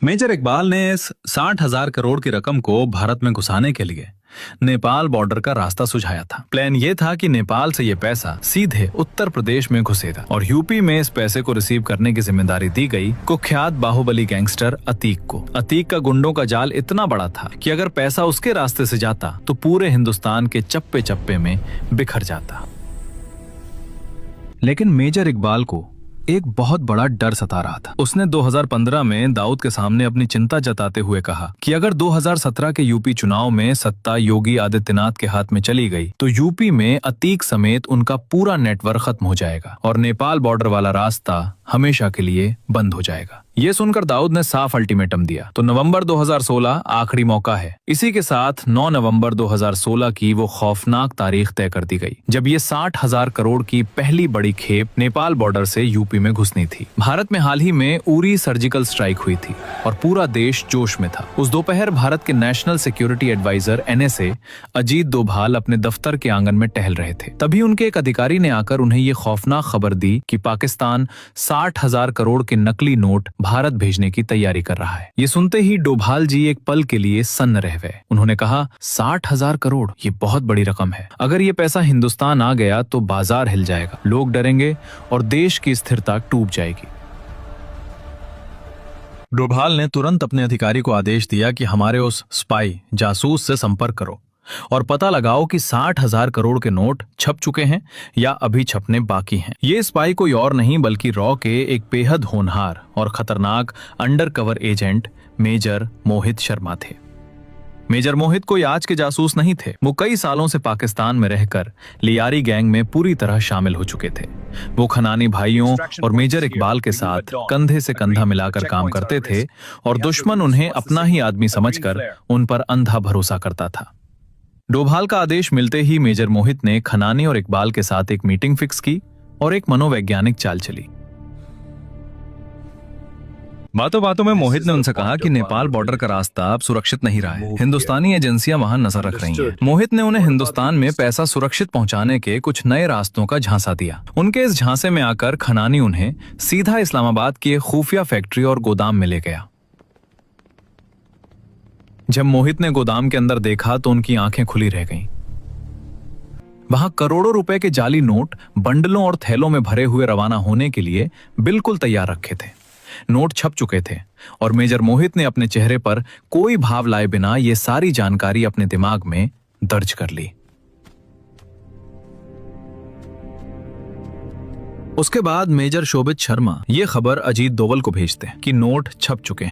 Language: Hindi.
मेजर इकबाल ने इस 60,000 करोड़ की रकम को भारत में घुसाने के लिए नेपाल बॉर्डर का रास्ता सुझाया था। प्लान ये था कि नेपाल से ये पैसा सीधे उत्तर प्रदेश में घुसेगा और यूपी में इस पैसे को रिसीव करने की जिम्मेदारी दी गई कुख्यात बाहुबली गैंगस्टर अतीक को। अतीक का गुंडों का जाल इतना बड़ा था कि अगर पैसा उसके रास्ते से जाता तो पूरे हिंदुस्तान के चप्पे चप्पे में बिखर जाता। लेकिन मेजर इकबाल को एक बहुत बड़ा डर सता रहा था। उसने 2015 में दाऊद के सामने अपनी चिंता जताते हुए कहा कि अगर 2017 के यूपी चुनाव में सत्ता योगी आदित्यनाथ के हाथ में चली गई तो यूपी में अतीक समेत उनका पूरा नेटवर्क खत्म हो जाएगा और नेपाल बॉर्डर वाला रास्ता हमेशा के लिए बंद हो जाएगा। ये सुनकर दाऊद ने साफ अल्टीमेटम दिया। तो नवंबर 2016 आखिरी मौका है। इसी के साथ 9 नवंबर 2016 की वो खौफनाक तारीख तय कर दी गई जब ये 60,000 करोड़ की पहली बड़ी खेप नेपाल बॉर्डर से यूपी में घुसनी थी। भारत में हाल ही में उरी सर्जिकल स्ट्राइक हुई थी और पूरा देश जोश में था। उस दोपहर भारत के national security adviser NSA Ajit Doval अपने दफ्तर के आंगन में टहल रहे थे। तभी उनके एक अधिकारी ने आकर उन्हें ये खौफनाक खबर दी कि पाकिस्तान 60,000 करोड़ के नकली नोट भारत भेजने की तैयारी कर रहा है। ये सुनते ही डोभाल जी एक पल के लिए सन्न रह गए। उन्होंने कहा, 60,000 करोड़, ये बहुत बड़ी रकम है। अगर ये पैसा हिंदुस्तान आ गया तो बाजार हिल जाएगा, लोग डरेंगे और देश की स्थिरता टूट जाएगी। डोभाल ने तुरंत अपने अधिकारी को आदेश दिया कि हमारे उस स्पाई जासूस से संपर्क करो और पता लगाओ कि 60,000 करोड़ के नोट छप चुके हैं या अभी छपने बाकी हैं। ये स्पाई कोई और नहीं बल्कि रॉ के एक बेहद होनहार और खतरनाक undercover agent major Mohit Sharma थे। मेजर मोहित कोई आज के जासूस नहीं थे। वो कई सालों से पाकिस्तान में रहकर लियारी गैंग में पूरी तरह शामिल हो चुके थे। वो खनानी भाइयों और मेजर इकबाल के साथ कंधे से कंधा मिलाकर काम करते थे और दुश्मन उन्हें अपना ही आदमी समझकर उन पर अंधा भरोसा करता था। डोभाल का आदेश मिलते ही मेजर मोहित ने खनानी और इकबाल के साथ एक मीटिंग फिक्स की और एक मनोवैज्ञानिक चाल चली। बातों बातों में मोहित ने उनसे कहा कि नेपाल बॉर्डर का रास्ता अब सुरक्षित नहीं रहा है। हिंदुस्तानी एजेंसियां वहां नजर रख रही हैं। मोहित ने उन्हें हिंदुस्तान में पैसा सुरक्षित पहुंचाने के कुछ नए रास्तों का झांसा दिया। उनके इस झांसे में आकर खनानी उन्हें सीधा इस्लामाबाद की एक खुफिया फैक्ट्री और गोदाम में ले गया। जब मोहित ने गोदाम के अंदर देखा तो उनकी आंखें खुली रह गईं। वहां करोड़ों रुपए के जाली नोट बंडलों और थैलों में भरे हुए रवाना होने के लिए बिल्कुल तैयार रखे थे। नोट छप चुके थे और मेजर मोहित ने अपने चेहरे पर कोई भाव लाए बिना ये सारी जानकारी अपने दिमाग में दर्ज कर ली। उसके बाद मेजर शोभित शर्मा ये खबर अजीत डोभाल को भेजते कि नोट छप चुके हैं।